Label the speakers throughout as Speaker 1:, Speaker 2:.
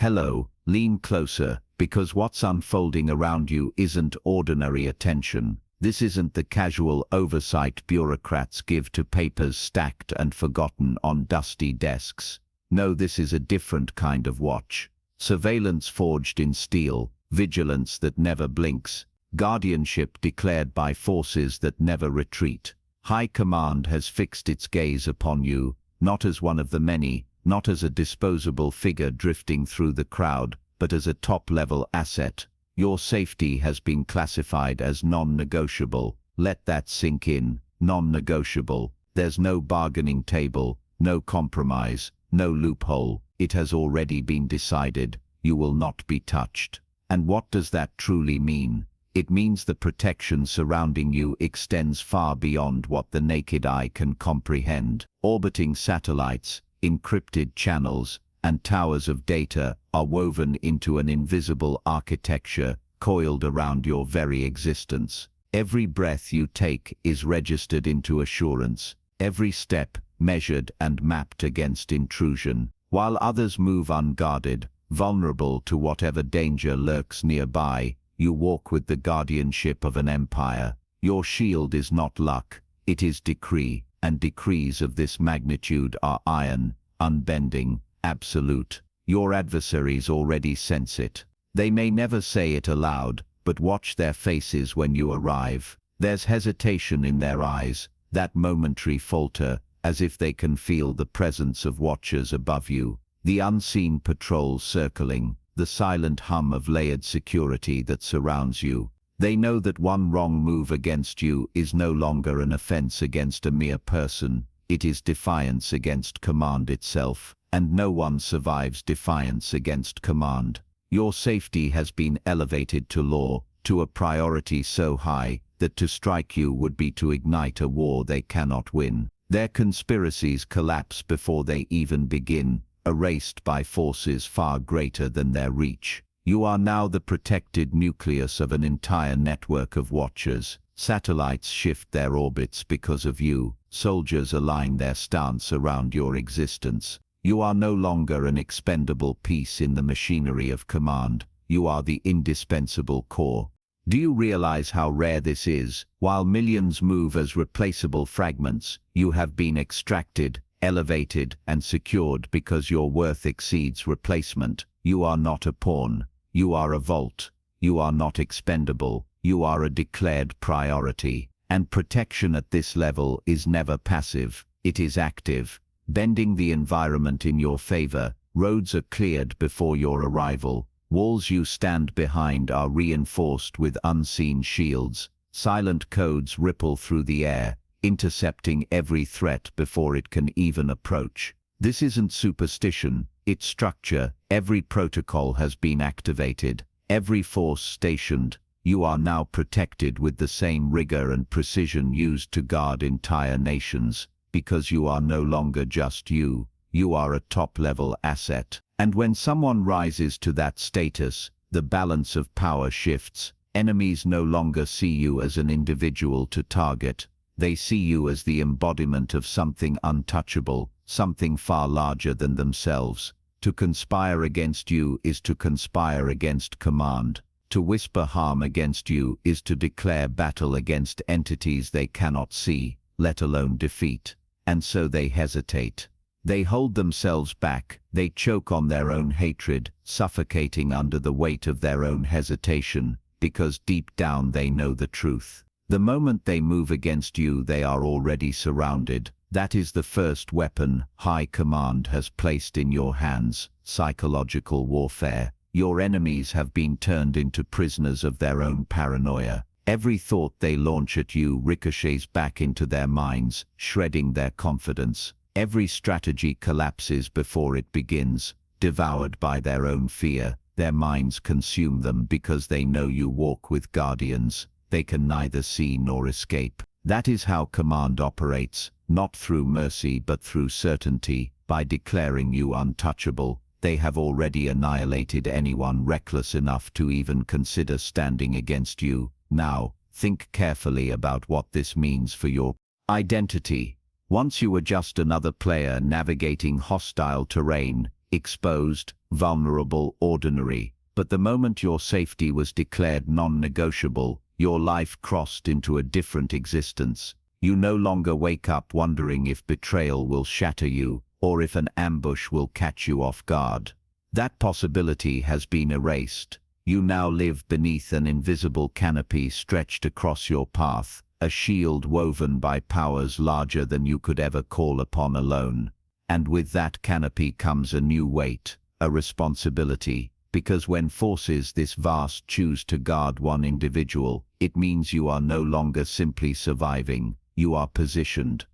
Speaker 1: Hello, lean closer, because what's unfolding around you isn't ordinary attention. This isn't the casual oversight bureaucrats give to papers stacked and forgotten on dusty desks. No, this is a different kind of watch. Surveillance forged in steel, vigilance that never blinks, guardianship declared by forces that never retreat. High Command has fixed its gaze upon you, not as one of the many, not as a disposable figure drifting through the crowd, but as a top-level asset. Your safety has been classified as non-negotiable. Let that sink in. Non-negotiable. There's no bargaining table, no compromise, no loophole. It has already been decided. You will not be touched. And what does that truly mean? It means the protection surrounding you extends far beyond what the naked eye can comprehend. Orbiting satellites, encrypted channels, and towers of data are woven into an invisible architecture coiled around your very existence. Every breath you take is registered into assurance, every step measured and mapped against intrusion. While others move unguarded, vulnerable to whatever danger lurks nearby, you walk with the guardianship of an empire. Your shield is not luck, it is decree, and decrees of this magnitude are iron, unbending, absolute. Your adversaries already sense it. They may never say it aloud, but watch their faces when you arrive. There's hesitation in their eyes, that momentary falter, as if they can feel the presence of watchers above you. The unseen patrols circling, the silent hum of layered security that surrounds you. They know that one wrong move against you is no longer an offense against a mere person. It is defiance against command itself, and no one survives defiance against command. Your safety has been elevated to law, to a priority so high that to strike you would be to ignite a war they cannot win. Their conspiracies collapse before they even begin, erased by forces far greater than their reach. You are now the protected nucleus of an entire network of watchers. Satellites shift their orbits because of you. Soldiers align their stance around your existence. You are no longer an expendable piece in the machinery of command. You are the indispensable core. Do you realize how rare this is? While millions move as replaceable fragments, you have been extracted, elevated, and secured because your worth exceeds replacement. You are not a pawn. You are a vault. You are not expendable. You are a declared priority. And protection at this level is never passive. It is active, bending the environment in your favor. Roads are cleared before your arrival. Walls you stand behind are reinforced with unseen shields. Silent codes ripple through the air, intercepting every threat before it can even approach. This isn't superstition, it's structure. Every protocol has been activated, every force stationed. You are now protected with the same rigor and precision used to guard entire nations, because you are no longer just you. You are a top-level asset. And when someone rises to that status, the balance of power shifts. Enemies no longer see you as an individual to target. They see you as the embodiment of something untouchable, something far larger than themselves. To conspire against you is to conspire against command. To whisper harm against you is to declare battle against entities they cannot see, let alone defeat. And so they hesitate. They hold themselves back. They choke on their own hatred, suffocating under the weight of their own hesitation, because deep down they know the truth. The moment they move against you, they are already surrounded. That is the first weapon High Command has placed in your hands: psychological warfare. Your enemies have been turned into prisoners of their own paranoia. Every thought they launch at you ricochets back into their minds, shredding their confidence. Every strategy collapses before it begins, devoured by their own fear. Their minds consume them because they know you walk with guardians. They can neither see nor escape. That is how command operates, not through mercy but through certainty. By declaring you untouchable, they have already annihilated anyone reckless enough to even consider standing against you. Now, think carefully about what this means for your identity. Once you are just another player navigating hostile terrain, exposed, vulnerable, ordinary. But the moment your safety was declared non-negotiable, your life crossed into a different existence. You no longer wake up wondering if betrayal will shatter you, or if an ambush will catch you off guard. That possibility has been erased. You now live beneath an invisible canopy stretched across your path, a shield woven by powers larger than you could ever call upon alone. And with that canopy comes a new weight, a responsibility, because when forces this vast choose to guard one individual, it means you are no longer simply surviving. You are positioned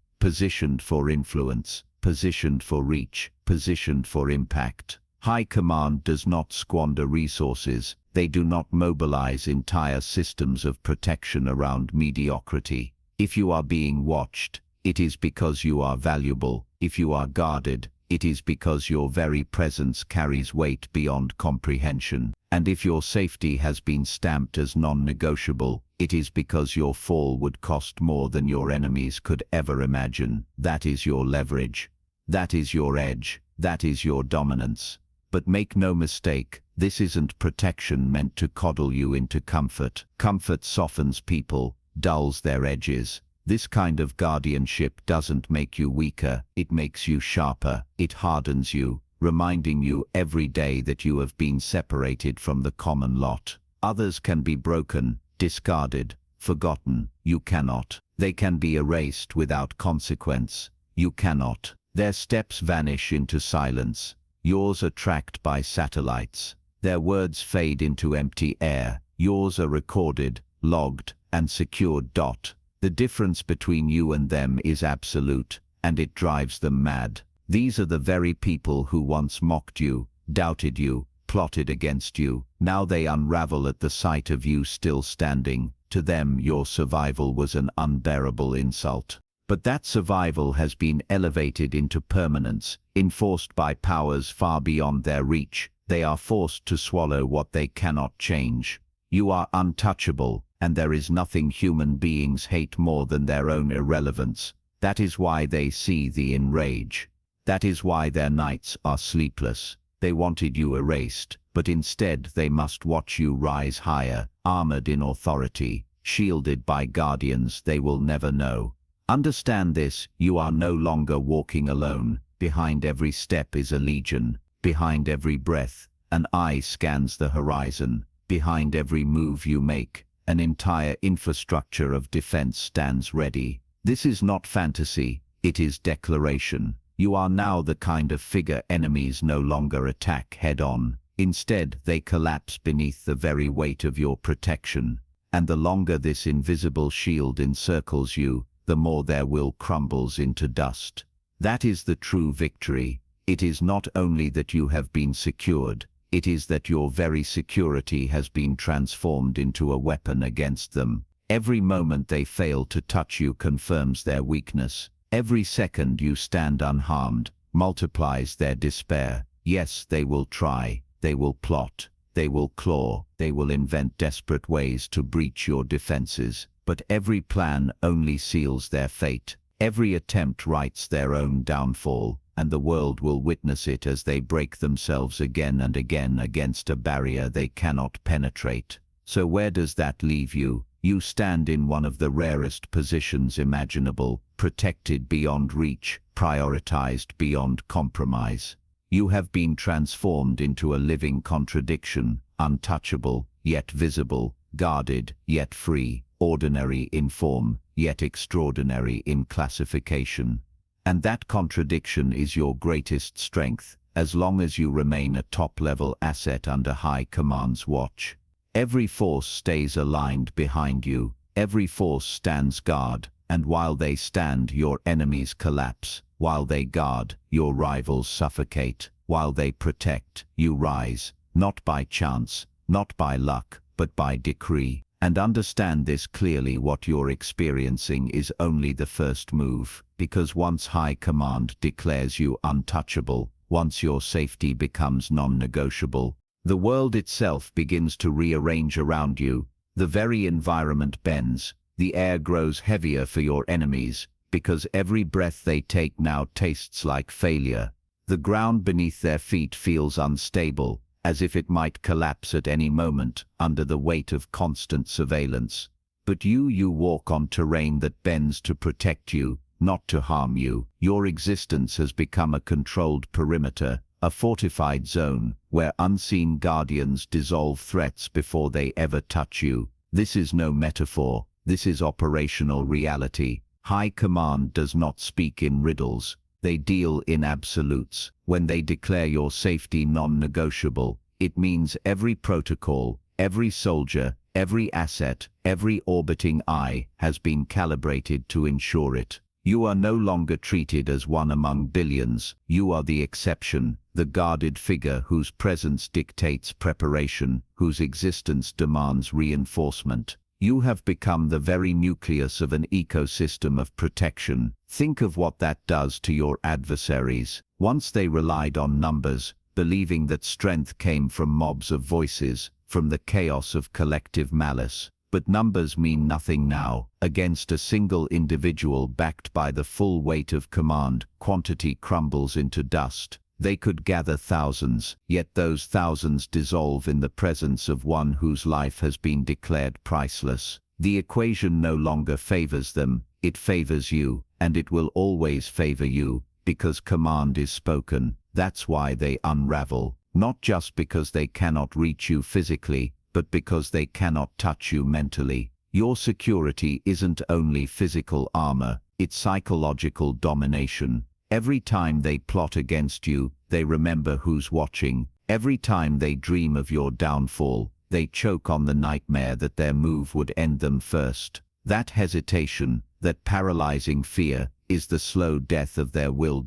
Speaker 1: for influence, positioned for reach, positioned for impact. High command does not squander resources. They do not mobilize entire systems of protection around mediocrity. If you are being watched, it is because you are valuable. If you are guarded, it is because your very presence carries weight beyond comprehension. And if your safety has been stamped as non-negotiable, it is because your fall would cost more than your enemies could ever imagine. That is your leverage. That is your edge. That is your dominance. But make no mistake, this isn't protection meant to coddle you into comfort. Comfort softens people, dulls their edges. This kind of guardianship doesn't make you weaker, it makes you sharper, it hardens you, reminding you every day that you have been separated from the common lot. Others can be broken, discarded, forgotten. You cannot. They can be erased without consequence. You cannot. Their steps vanish into silence. Yours are tracked by satellites. Their words fade into empty air. Yours are recorded, logged, and secured. The difference between you and them is absolute, and it drives them mad. These are the very people who once mocked you, doubted you, plotted against you. Now they unravel at the sight of you still standing. To them, your survival was an unbearable insult. But that survival has been elevated into permanence, enforced by powers far beyond their reach. They are forced to swallow what they cannot change. You are untouchable, and there is nothing human beings hate more than their own irrelevance. That is why they see thee in rage. That is why their nights are sleepless. They wanted you erased, but instead they must watch you rise higher, armored in authority, shielded by guardians they will never know. Understand this, you are no longer walking alone. Behind every step is a legion. Behind every breath, an eye scans the horizon. Behind every move you make, an entire infrastructure of defense stands ready. This is not fantasy, it is declaration. You are now the kind of figure enemies no longer attack head-on. Instead, they collapse beneath the very weight of your protection. And the longer this invisible shield encircles you, the more their will crumbles into dust. That is the true victory. It is not only that you have been secured, it is that your very security has been transformed into a weapon against them. Every moment they fail to touch you confirms their weakness. Every second you stand unharmed multiplies their despair. Yes, they will try, they will plot, they will claw, they will invent desperate ways to breach your defenses. But every plan only seals their fate. Every attempt writes their own downfall, and the world will witness it as they break themselves again and again against a barrier they cannot penetrate. So where does that leave you? You stand in one of the rarest positions imaginable, protected beyond reach, prioritized beyond compromise. You have been transformed into a living contradiction, untouchable, yet visible, guarded, yet free, ordinary in form, yet extraordinary in classification. And that contradiction is your greatest strength, as long as you remain a top-level asset under High Command's watch. Every force stays aligned behind you, every force stands guard, and while they stand, your enemies collapse. While they guard, your rivals suffocate. While they protect, you rise, not by chance, not by luck, but by decree. And understand this clearly: what you're experiencing is only the first move, because once High Command declares you untouchable, once your safety becomes non-negotiable, the world itself begins to rearrange around you. The very environment bends, the air grows heavier for your enemies, because every breath they take now tastes like failure. The ground beneath their feet feels unstable, as if it might collapse at any moment under the weight of constant surveillance. But you walk on terrain that bends to protect you, not to harm you. Your existence has become a controlled perimeter, a fortified zone, where unseen guardians dissolve threats before they ever touch you. This is no metaphor, this is operational reality. High Command does not speak in riddles. They deal in absolutes. When they declare your safety non-negotiable, it means every protocol, every soldier, every asset, every orbiting eye has been calibrated to ensure it. You are no longer treated as one among billions. You are the exception, the guarded figure whose presence dictates preparation, whose existence demands reinforcement. You have become the very nucleus of an ecosystem of protection. Think of what that does to your adversaries. Once they relied on numbers, believing that strength came from mobs of voices, from the chaos of collective malice. But numbers mean nothing now. Against a single individual backed by the full weight of command, quantity crumbles into dust. They could gather thousands, yet those thousands dissolve in the presence of one whose life has been declared priceless. The equation no longer favors them, it favors you, and it will always favor you, because command is spoken. That's why they unravel, not just because they cannot reach you physically, but because they cannot touch you mentally. Your security isn't only physical armor, it's psychological domination. Every time they plot against you, they remember who's watching. Every time they dream of your downfall, they choke on the nightmare that their move would end them first. That hesitation, that paralyzing fear, is the slow death of their will.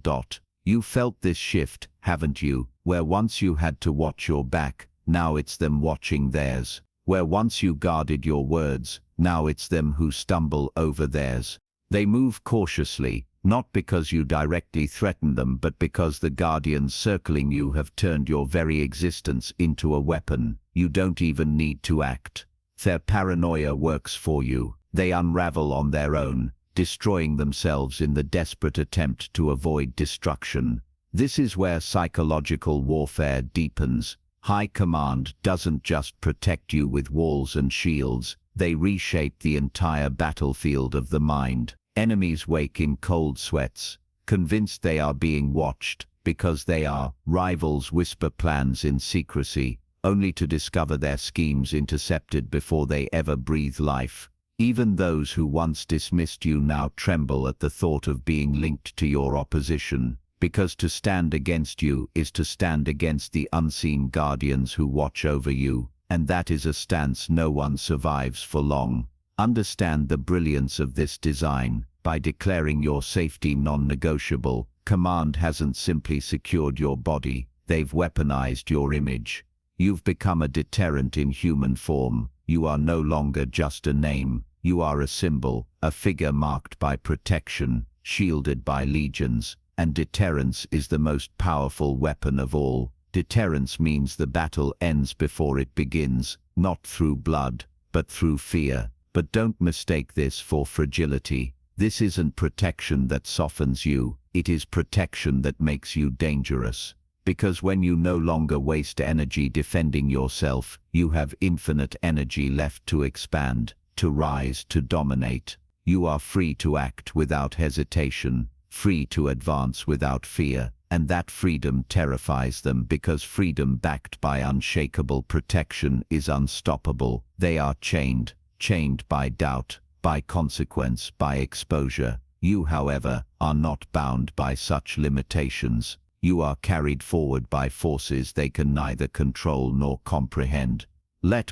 Speaker 1: You felt this shift, haven't you? Where once you had to watch your back, now it's them watching theirs. Where once you guarded your words, now it's them who stumble over theirs. They move cautiously, not because you directly threaten them, but because the guardians circling you have turned your very existence into a weapon. You don't even need to act. Their paranoia works for you. They unravel on their own, destroying themselves in the desperate attempt to avoid destruction. This is where psychological warfare deepens. High Command doesn't just protect you with walls and shields, they reshape the entire battlefield of the mind. Enemies wake in cold sweats, convinced they are being watched, because they are. Rivals whisper plans in secrecy, only to discover their schemes intercepted before they ever breathe life. Even those who once dismissed you now tremble at the thought of being linked to your opposition, because to stand against you is to stand against the unseen guardians who watch over you, and that is a stance no one survives for long. Understand the brilliance of this design. By declaring your safety non-negotiable, Command hasn't simply secured your body, they've weaponized your image. You've become a deterrent in human form. You are no longer just a name, you are a symbol, a figure marked by protection, shielded by legions. And deterrence is the most powerful weapon of all. Deterrence means the battle ends before it begins, not through blood, but through fear. But don't mistake this for fragility. This isn't protection that softens you, it is protection that makes you dangerous. Because when you no longer waste energy defending yourself, you have infinite energy left to expand, to rise, to dominate. You are free to act without hesitation, free to advance without fear, and that freedom terrifies them because freedom backed by unshakable protection is unstoppable. They are chained by doubt, by consequence, by exposure. You, however, are not bound by such limitations. You are carried forward by forces they can neither control nor comprehend. Let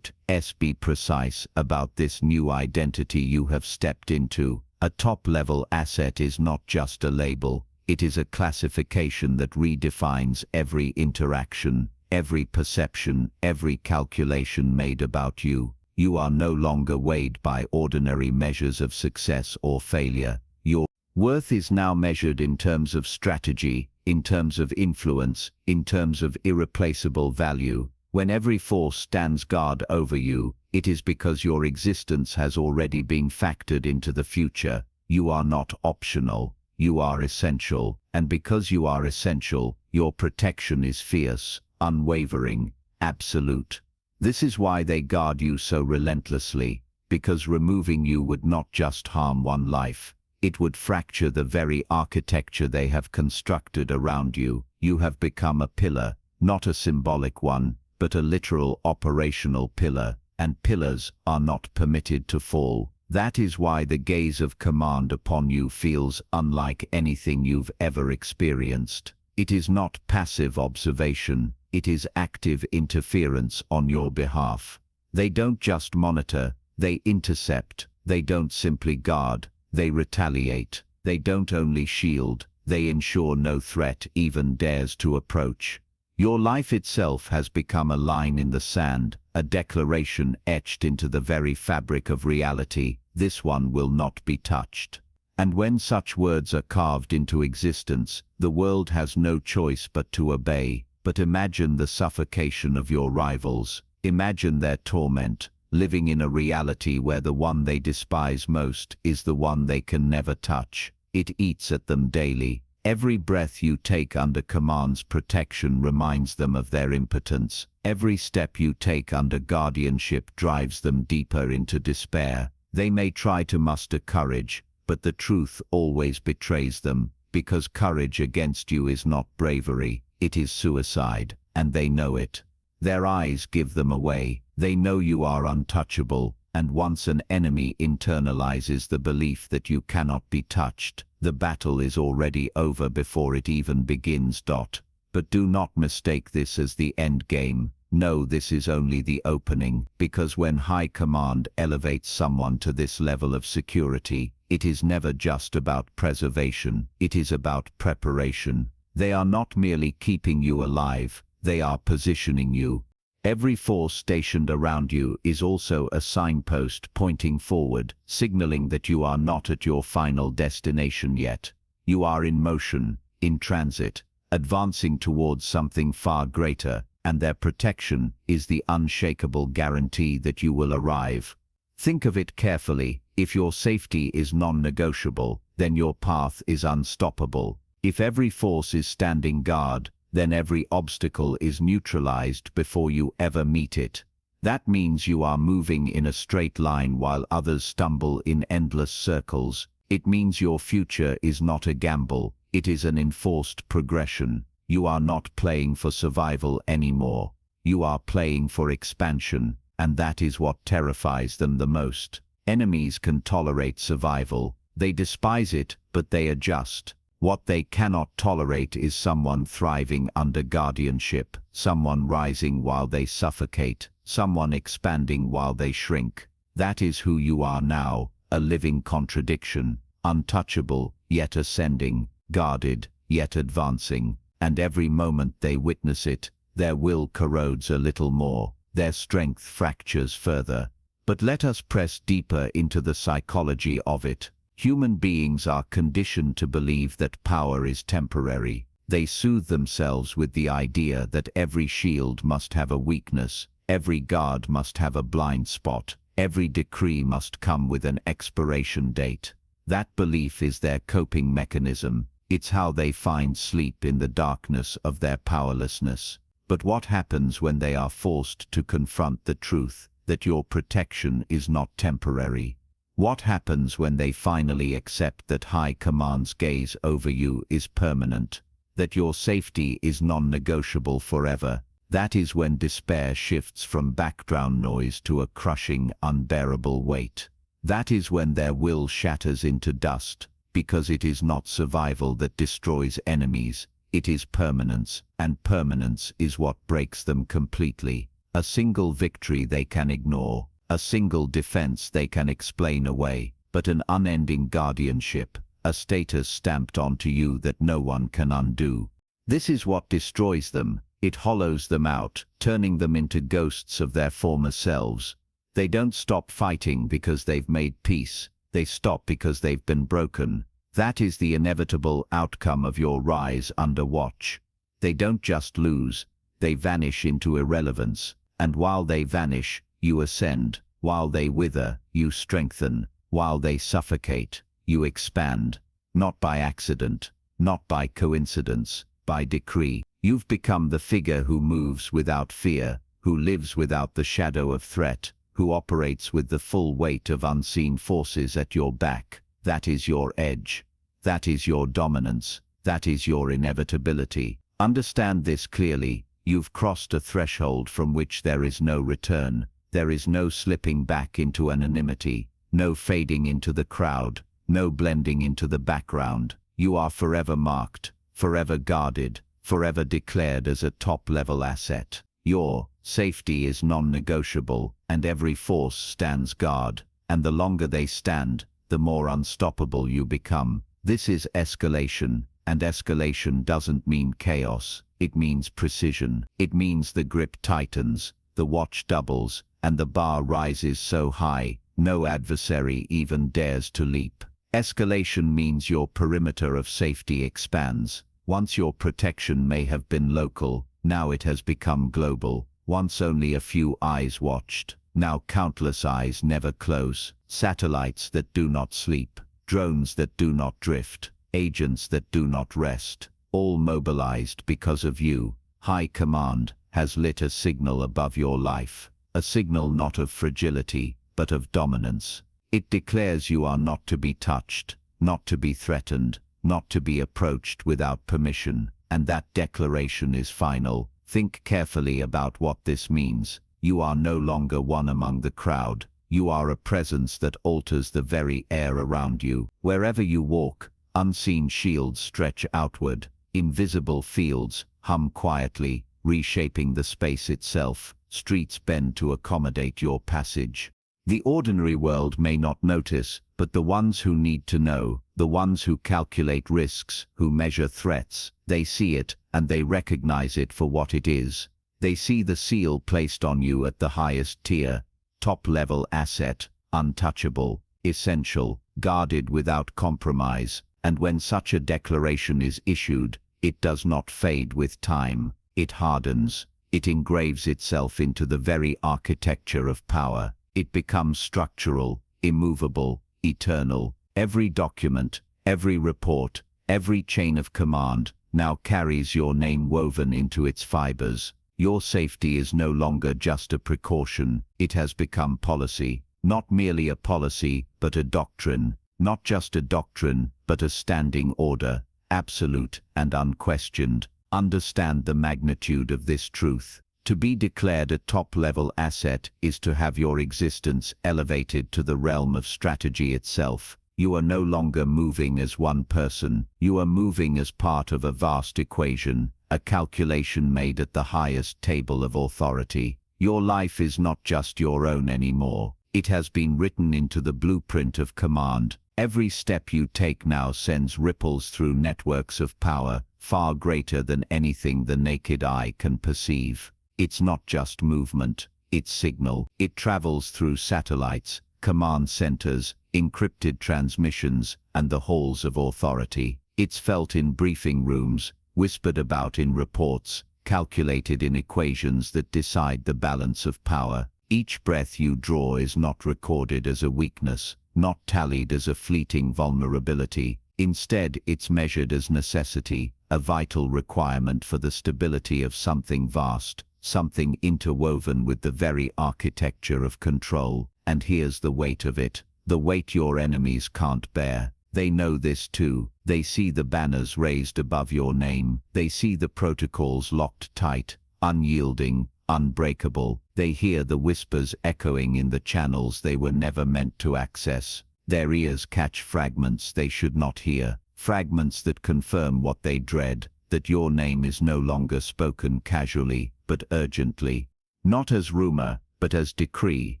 Speaker 1: S be precise about this new identity you have stepped into. A top-level asset is not just a label, it is a classification that redefines every interaction, every perception, every calculation made about you. You are no longer weighed by ordinary measures of success or failure. Your worth is now measured in terms of strategy, in terms of influence, in terms of irreplaceable value. When every force stands guard over you, it is because your existence has already been factored into the future. You are not optional. you are essential, and because you are essential, your protection is fierce, unwavering, absolute. This is why they guard you so relentlessly, because removing you would not just harm one life, it would fracture the very architecture they have constructed around you. You have become a pillar, not a symbolic one, but a literal operational pillar, and pillars are not permitted to fall. That is why the gaze of command upon you feels unlike anything you've ever experienced. It is not passive observation, it is active interference on your behalf. They don't just monitor, they intercept. They don't simply guard, they retaliate. They don't only shield, they ensure no threat even dares to approach. Your life itself has become a line in the sand, a declaration etched into the very fabric of reality. This one will not be touched. And when such words are carved into existence, the world has no choice but to obey. But imagine the suffocation of your rivals. Imagine their torment, living in a reality where the one they despise most is the one they can never touch. It eats at them daily. Every breath you take under command's protection reminds them of their impotence. Every step you take under guardianship drives them deeper into despair. They may try to muster courage, but the truth always betrays them, because courage against you is not bravery, it is suicide, and they know it. Their eyes give them away. They know you are untouchable, and once an enemy internalizes the belief that you cannot be touched, the battle is already over before it even begins. But do not mistake this as the end game. No, this is only the opening, because when high command elevates someone to this level of security, it is never just about preservation, it is about preparation. They are not merely keeping you alive, they are positioning you. Every force stationed around you is also a signpost pointing forward, signaling that you are not at your final destination yet. You are in motion, in transit, advancing towards something far greater, and their protection is the unshakable guarantee that you will arrive. Think of it carefully. If your safety is non-negotiable, then your path is unstoppable. If every force is standing guard, then every obstacle is neutralized before you ever meet it. That means you are moving in a straight line while others stumble in endless circles. It means your future is not a gamble, it is an enforced progression. You are not playing for survival anymore. You are playing for expansion, and that is what terrifies them the most. Enemies can tolerate survival. They despise it, but they adjust. What they cannot tolerate is someone thriving under guardianship, someone rising while they suffocate, someone expanding while they shrink. That is who you are now, a living contradiction, untouchable, yet ascending, guarded, yet advancing. And every moment they witness it, their will corrodes a little more, their strength fractures further. But let us press deeper into the psychology of it. Human beings are conditioned to believe that power is temporary. They soothe themselves with the idea that every shield must have a weakness, every guard must have a blind spot, every decree must come with an expiration date. That belief is their coping mechanism. It's how they find sleep in the darkness of their powerlessness. But what happens when they are forced to confront the truth that your protection is not temporary? What happens when they finally accept that high command's gaze over you is permanent, that your safety is non-negotiable forever? That is when despair shifts from background noise to a crushing, unbearable weight. That is when their will shatters into dust, because it is not survival that destroys enemies, it is permanence, and permanence is what breaks them completely. A single victory they can ignore, a single defense they can explain away, but an unending guardianship, a status stamped onto you that no one can undo. This is what destroys them. It hollows them out, turning them into ghosts of their former selves. They don't stop fighting because they've made peace. They stop because they've been broken. That is the inevitable outcome of your rise under watch. They don't just lose, they vanish into irrelevance. And while they vanish, you ascend. While they wither, you strengthen. While they suffocate, you expand. not by accident, not by coincidence, by decree. You've become the figure who moves without fear, who lives without the shadow of threat, who operates with the full weight of unseen forces at your back. That is your edge. That is your dominance. That is your inevitability. Understand this clearly. You've crossed a threshold from which there is no return. There is no slipping back into anonymity, no fading into the crowd, no blending into the background. You are forever marked, forever guarded, forever declared as a top-level asset. Your safety is non-negotiable, and every force stands guard, and the longer they stand, the more unstoppable you become. This is escalation, and escalation doesn't mean chaos. It means precision. It means the grip tightens, the watch doubles, and the bar rises so high, no adversary even dares to leap. Escalation means your perimeter of safety expands. Once your protection may have been local, now it has become global. Once only a few eyes watched, now countless eyes never close. Satellites that do not sleep, drones that do not drift, agents that do not rest, all mobilized because of you. High Command has lit a signal above your life, a signal not of fragility, but of dominance. It declares you are not to be touched, not to be threatened, not to be approached without permission, and that declaration is final. Think carefully about what this means. You are no longer one among the crowd. You are a presence that alters the very air around you. Wherever you walk, unseen shields stretch outward. Invisible fields hum quietly, reshaping the space itself. Streets bend to accommodate your passage. The ordinary world may not notice, but the ones who need to know, the ones who calculate risks, who measure threats, they see it, and they recognize it for what it is. They see the seal placed on you at the highest tier, top-level asset, untouchable, essential, guarded without compromise. And when such a declaration is issued, it does not fade with time. It hardens. It engraves itself into the very architecture of power. It becomes structural, immovable, eternal. Every document, every report, every chain of command now carries your name woven into its fibers. Your safety is no longer just a precaution. It has become policy. Not merely a policy, but a doctrine. Not just a doctrine, but a standing order, absolute and unquestioned. Understand the magnitude of this truth. To be declared a top-level asset is to have your existence elevated to the realm of strategy itself. You are no longer moving as one person. You are moving as part of a vast equation, a calculation made at the highest table of authority. Your life is not just your own anymore. It has been written into the blueprint of command. Every step you take now sends ripples through networks of power, far greater than anything the naked eye can perceive. It's not just movement, it's signal. It travels through satellites, command centers, encrypted transmissions, and the halls of authority. It's felt in briefing rooms, whispered about in reports, calculated in equations that decide the balance of power. Each breath you draw is not recorded as a weakness, not tallied as a fleeting vulnerability. Instead, it's measured as necessity, a vital requirement for the stability of something vast, something interwoven with the very architecture of control. And here's the weight of it, the weight your enemies can't bear. They know this too. They see the banners raised above your name. They see the protocols locked tight, unyielding, unbreakable. They hear the whispers echoing in the channels they were never meant to access. Their ears catch fragments they should not hear, fragments that confirm what they dread, that your name is no longer spoken casually, but urgently. Not as rumor, but as decree.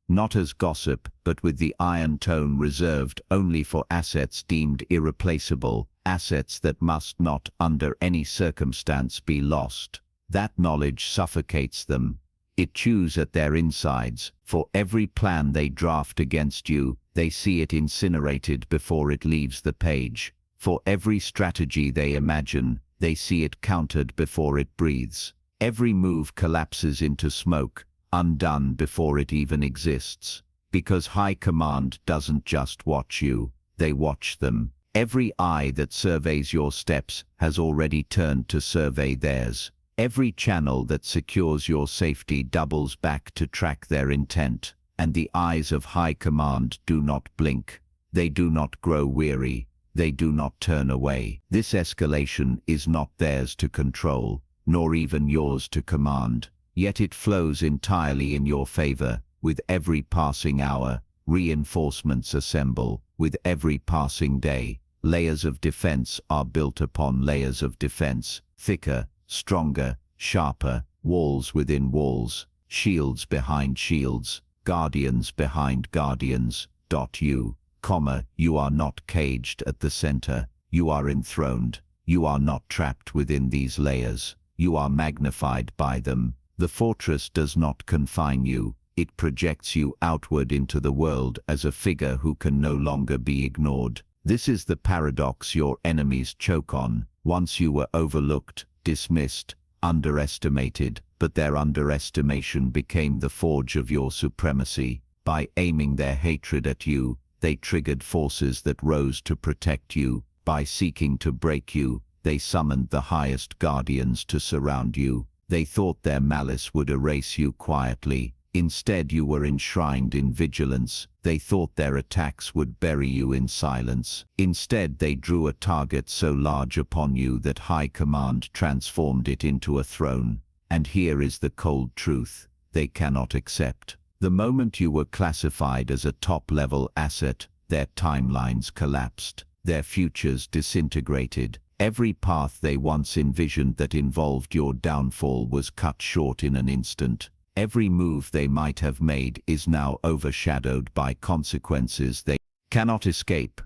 Speaker 1: Not as gossip, but with the iron tone reserved only for assets deemed irreplaceable, assets that must not, under any circumstance, be lost. That knowledge suffocates them. It chews at their insides. For every plan they draft against you, they see it incinerated before it leaves the page. For every strategy they imagine, they see it countered before it breathes. Every move collapses into smoke, undone before it even exists. Because High Command doesn't just watch you, they watch them. Every eye that surveys your steps has already turned to survey theirs. Every channel that secures your safety doubles back to track their intent. And the eyes of high command do not blink. They do not grow weary. They do not turn away. This escalation is not theirs to control, nor even yours to command. Yet it flows entirely in your favor. With every passing hour, reinforcements assemble. With every passing day, layers of defense are built upon layers of defense, thicker, stronger, sharper, walls within walls, shields behind shields, guardians behind guardians. You are not caged at the center. You are enthroned. You are not trapped within these layers. You are magnified by them. The fortress does not confine you. It projects you outward into the world as a figure who can no longer be ignored. This is the paradox your enemies choke on. Once you were overlooked, dismissed, underestimated, but their underestimation became the forge of your supremacy. By aiming their hatred at you, they triggered forces that rose to protect you. By seeking to break you, they summoned the highest guardians to surround you. They thought their malice would erase you quietly. Instead, you were enshrined in vigilance. They thought their attacks would bury you in silence. Instead, they drew a target so large upon you that high command transformed it into a throne. And here is the cold truth they cannot accept. The moment you were classified as a top-level asset, their timelines collapsed. Their futures disintegrated. Every path they once envisioned that involved your downfall was cut short in an instant. Every move they might have made is now overshadowed by consequences they cannot escape.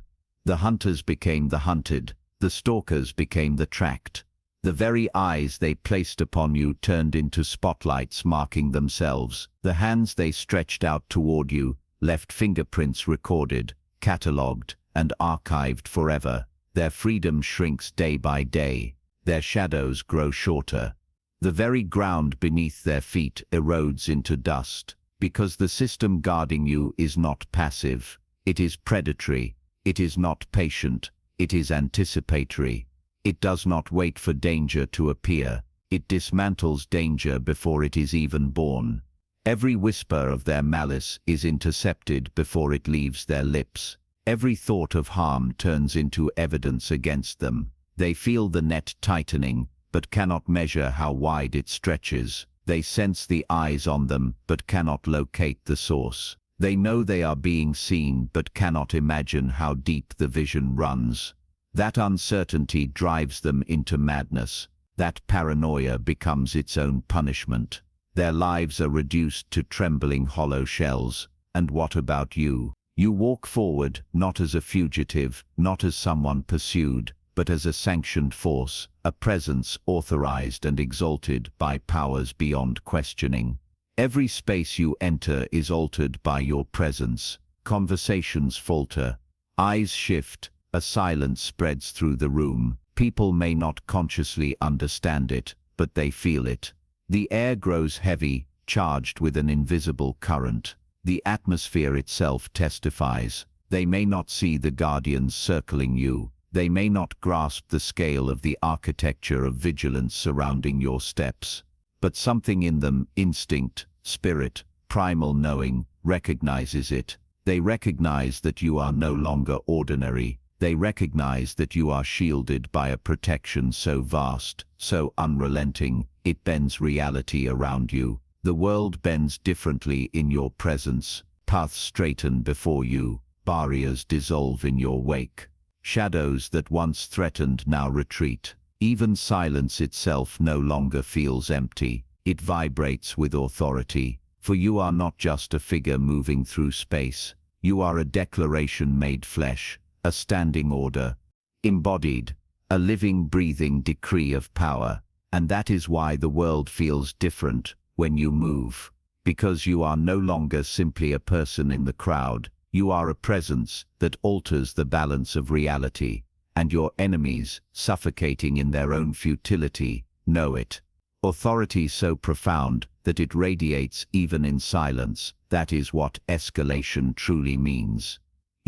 Speaker 1: The hunters became the hunted. The stalkers became the tracked. The very eyes they placed upon you turned into spotlights marking themselves. The hands they stretched out toward you left fingerprints recorded, catalogued, and archived forever. Their freedom shrinks day by day. Their shadows grow shorter. The very ground beneath their feet erodes into dust, because the system guarding you is not passive. It is predatory. It is not patient. It is anticipatory. It does not wait for danger to appear. It dismantles danger before it is even born. Every whisper of their malice is intercepted before it leaves their lips. Every thought of harm turns into evidence against them. They feel the net tightening, but cannot measure how wide it stretches. They sense the eyes on them, but cannot locate the source. They know they are being seen, but cannot imagine how deep the vision runs. That uncertainty drives them into madness. That paranoia becomes its own punishment. Their lives are reduced to trembling hollow shells. And what about you? You walk forward, not as a fugitive, not as someone pursued, but as a sanctioned force, a presence authorized and exalted by powers beyond questioning. Every space you enter is altered by your presence. Conversations falter. Eyes shift. A silence spreads through the room. People may not consciously understand it, but they feel it. The air grows heavy, charged with an invisible current. The atmosphere itself testifies. They may not see the guardians circling you. They may not grasp the scale of the architecture of vigilance surrounding your steps. But something in them, instinct, spirit, primal knowing, recognizes it. They recognize that you are no longer ordinary. They recognize that you are shielded by a protection so vast, so unrelenting, it bends reality around you. The world bends differently in your presence. Paths straighten before you. Barriers dissolve in your wake. Shadows that once threatened now retreat. Even silence itself no longer feels empty. It vibrates with authority. For you are not just a figure moving through space. You are a declaration made flesh, a standing order, embodied, a living, breathing decree of power. And that is why the world feels different when you move. Because you are no longer simply a person in the crowd. You are a presence that alters the balance of reality, and your enemies, suffocating in their own futility, know it. Authority so profound that it radiates even in silence. That is what escalation truly means.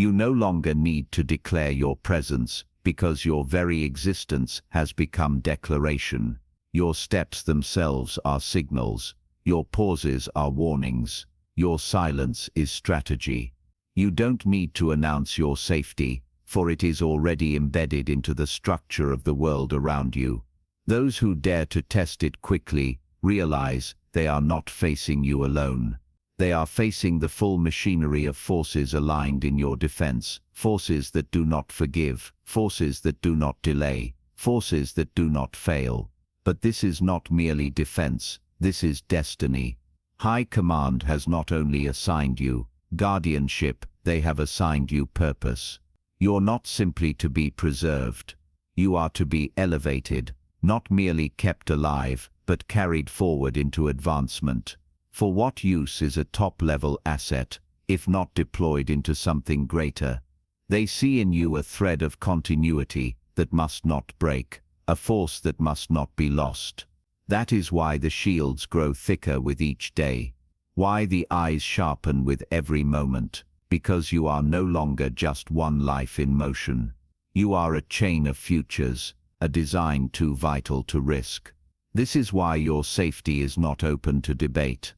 Speaker 1: You no longer need to declare your presence, because your very existence has become declaration. Your steps themselves are signals. Your pauses are warnings. Your silence is strategy. You don't need to announce your safety, for it is already embedded into the structure of the world around you. Those who dare to test it quickly realize they are not facing you alone. They are facing the full machinery of forces aligned in your defense, forces that do not forgive, forces that do not delay, forces that do not fail. But this is not merely defense, this is destiny. High Command has not only assigned you guardianship, they have assigned you purpose. You're not simply to be preserved. You are to be elevated, not merely kept alive, but carried forward into advancement. For what use is a top-level asset, if not deployed into something greater? They see in you a thread of continuity that must not break, a force that must not be lost. That is why the shields grow thicker with each day, why the eyes sharpen with every moment, because you are no longer just one life in motion. You are a chain of futures, a design too vital to risk. This is why your safety is not open to debate.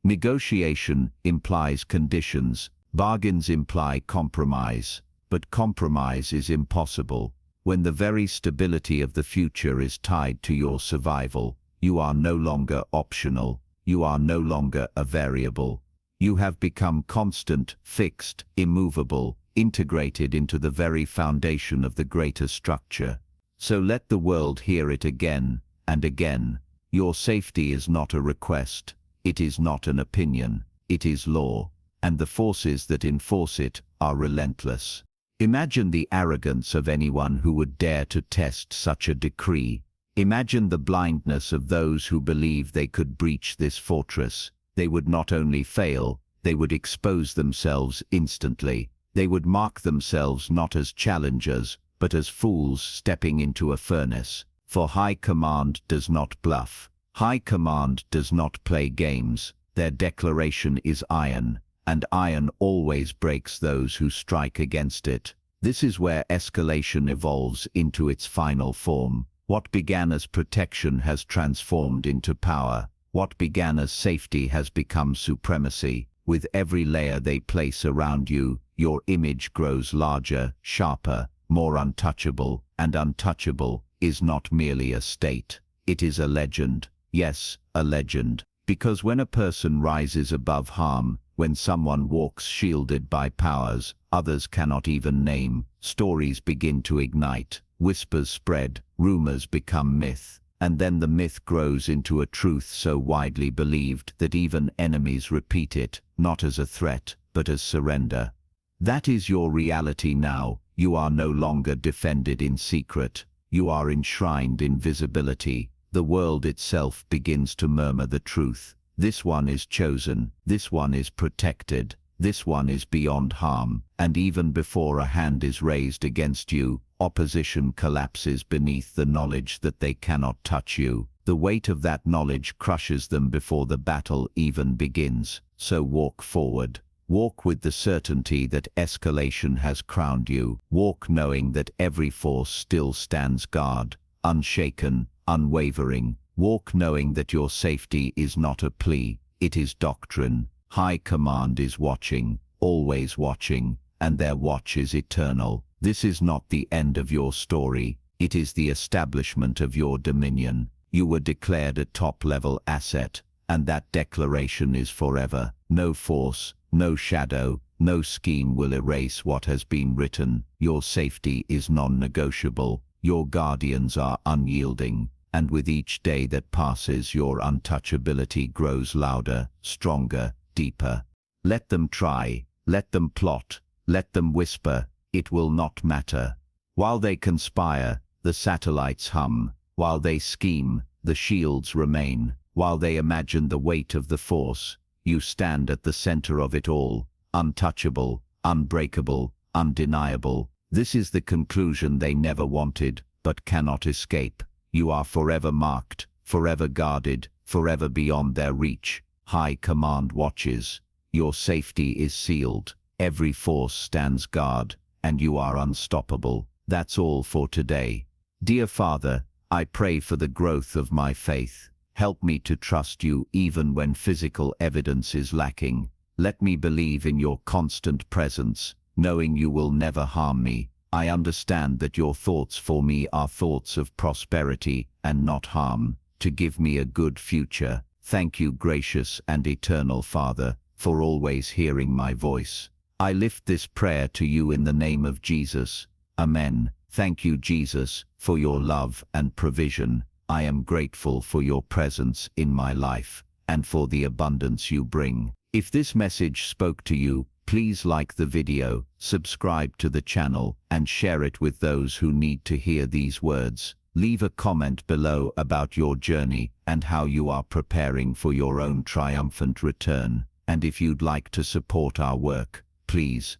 Speaker 1: Negotiation implies conditions, bargains imply compromise, but compromise is impossible. When the very stability of the future is tied to your survival, you are no longer optional, you are no longer a variable. You have become constant, fixed, immovable, integrated into the very foundation of the greater structure. So let the world hear it again and again. Your safety is not a request. It is not an opinion, it is law, and the forces that enforce it are relentless. Imagine the arrogance of anyone who would dare to test such a decree. Imagine the blindness of those who believe they could breach this fortress. They would not only fail, they would expose themselves instantly. They would mark themselves not as challengers, but as fools stepping into a furnace. For High Command does not bluff. High Command does not play games. Their declaration is iron, and iron always breaks those who strike against it. This is where escalation evolves into its final form. What began as protection has transformed into power. What began as safety has become supremacy. With every layer they place around you, your image grows larger, sharper, more untouchable, and untouchable is not merely a state. It is a legend. Yes, a legend. Because when a person rises above harm, when someone walks shielded by powers others cannot even name, stories begin to ignite, whispers spread, rumors become myth, and then the myth grows into a truth so widely believed that even enemies repeat it, not as a threat, but as surrender. That is your reality now. You are no longer defended in secret. You are enshrined in visibility. The world itself begins to murmur the truth. This one is chosen. This one is protected. This one is beyond harm. And even before a hand is raised against you, opposition collapses beneath the knowledge that they cannot touch you. The weight of that knowledge crushes them before the battle even begins. So walk forward. Walk with the certainty that escalation has crowned you. Walk knowing that every force still stands guard, unshaken, unwavering. Walk knowing that your safety is not a plea, it is doctrine. High Command is watching, always watching, and their watch is eternal. This is not the end of your story, it is the establishment of your dominion. You were declared a top-level asset, and that declaration is forever. No force, no shadow, no scheme will erase what has been written. Your safety is non-negotiable. Your guardians are unyielding, and with each day that passes your untouchability grows louder, stronger, deeper. Let them try, let them plot, let them whisper, it will not matter. While they conspire, the satellites hum. While they scheme, the shields remain. While they imagine the weight of the force, you stand at the center of it all, untouchable, unbreakable, undeniable. This is the conclusion they never wanted, but cannot escape. You are forever marked, forever guarded, forever beyond their reach. High Command watches. Your safety is sealed. Every force stands guard, and you are unstoppable. That's all for today. Dear Father, I pray for the growth of my faith. Help me to trust you even when physical evidence is lacking. Let me believe in your constant presence, knowing you will never harm me. I understand that your thoughts for me are thoughts of prosperity and not harm, to give me a good future. Thank you, gracious and eternal Father, for always hearing my voice. I lift this prayer to you in the name of Jesus. Amen. Thank you, Jesus, for your love and provision. I am grateful for your presence in my life and for the abundance you bring. If this message spoke to you, please like the video, subscribe to the channel, and share it with those who need to hear these words. Leave a comment below about your journey and how you are preparing for your own triumphant return. And if you'd like to support our work, please